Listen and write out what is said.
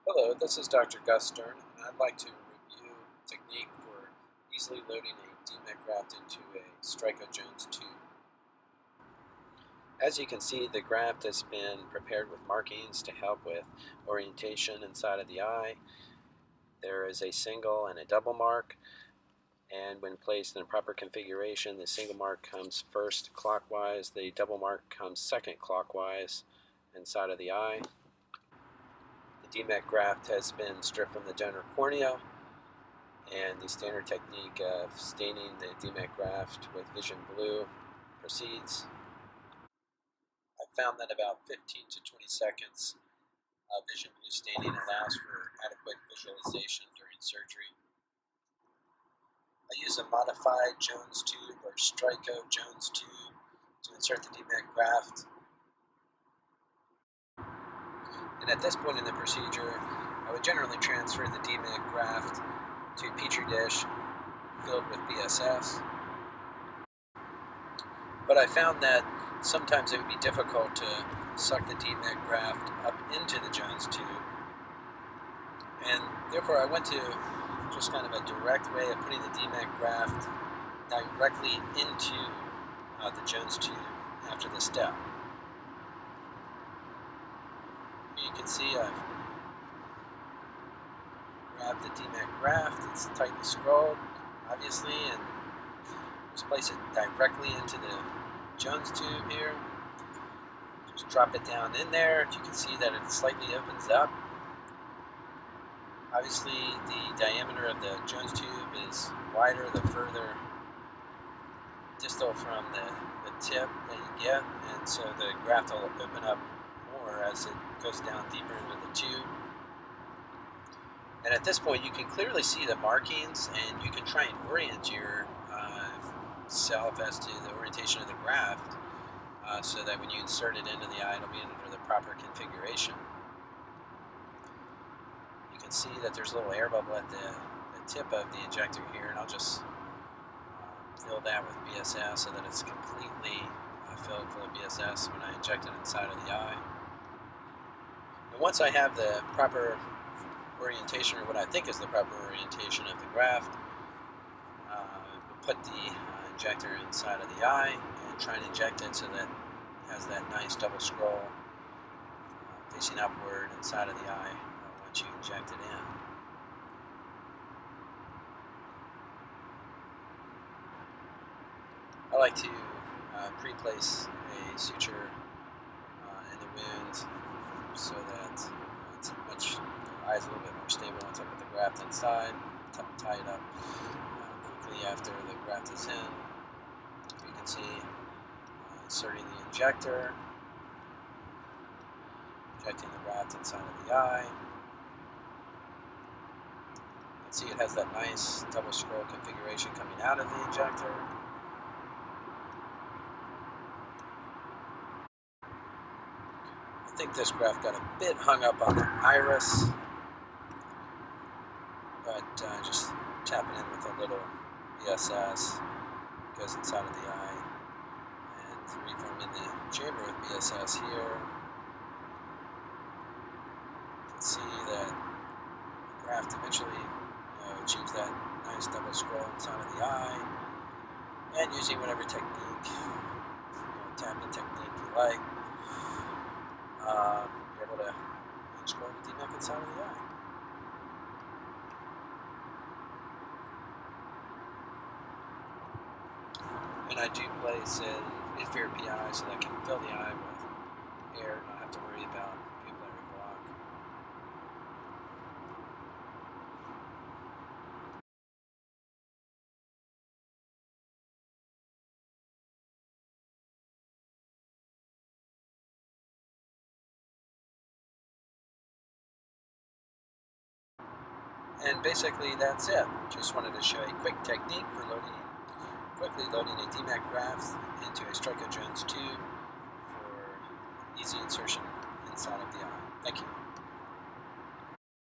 Hello, this is Dr. Gus Stern, and I'd like to review a technique for easily loading a DMEK graft into a Straiko Jones tube. As you can see, the graft has been prepared with markings to help with orientation inside of the eye. There is a single and a double mark, and when placed in a proper configuration, the single mark comes first clockwise, the double mark comes second clockwise inside of the eye. The DMEK graft has been stripped from the donor cornea, and the standard technique of staining the DMEK graft with vision blue proceeds. I found that about 15 to 20 seconds of vision blue staining allows for adequate visualization during surgery. I use a modified Jones tube or Straiko Jones tube to insert the DMEK graft. And at this point in the procedure, I would generally transfer the DMEK graft to a petri dish filled with BSS. But I found that sometimes it would be difficult to suck the DMEK graft up into the Jones tube. And therefore I went to just kind of a direct way of putting the DMEK graft directly into the Jones tube after the step. Here you can see I've grabbed the DMEK graft. It's tightly scrolled, obviously, and just place it directly into the Jones tube here. Just drop it down in there. You can see that it slightly opens up. Obviously, the diameter of the Jones tube is wider the further distal from the tip that you get, and so the graft will open up more as it goes down deeper into the tube. And at this point, you can clearly see the markings, and you can try and orient your self as to the orientation of the graft so that when you insert it into the eye, it'll be under the proper configuration. You can see that there's a little air bubble at the tip of the injector here, and I'll just fill that with BSS so that it's completely filled full of BSS when I inject it inside of the eye. And once I have the proper orientation, or what I think is the proper orientation of the graft, we'll put the injector inside of the eye and try and inject it so that it has that nice double scroll facing upward inside of the eye once you inject it in. I like to pre-place a suture in the wound so that the eye is a little bit more stable once I put the graft inside. Tie it up quickly after the graft is in. You can see inserting the injector, injecting the graft inside of the eye. You can see it has that nice double scroll configuration coming out of the injector. I think this graft got a bit hung up on the iris, but just tapping in with a little BSS goes inside of the eye and reforming the chamber with BSS here. You can see that the graft eventually achieves that nice double scroll inside of the eye, and using whatever technique, tapping technique you like, you're able to scroll the DMEK inside of the eye. And I do place an inferior PI so that I can fill the eye with air and not have to worry about pupillary block. And basically that's it. Just wanted to show a quick technique for quickly loading a DMEK graft into a Straiko Jones tube for easy insertion inside of the eye. Thank you.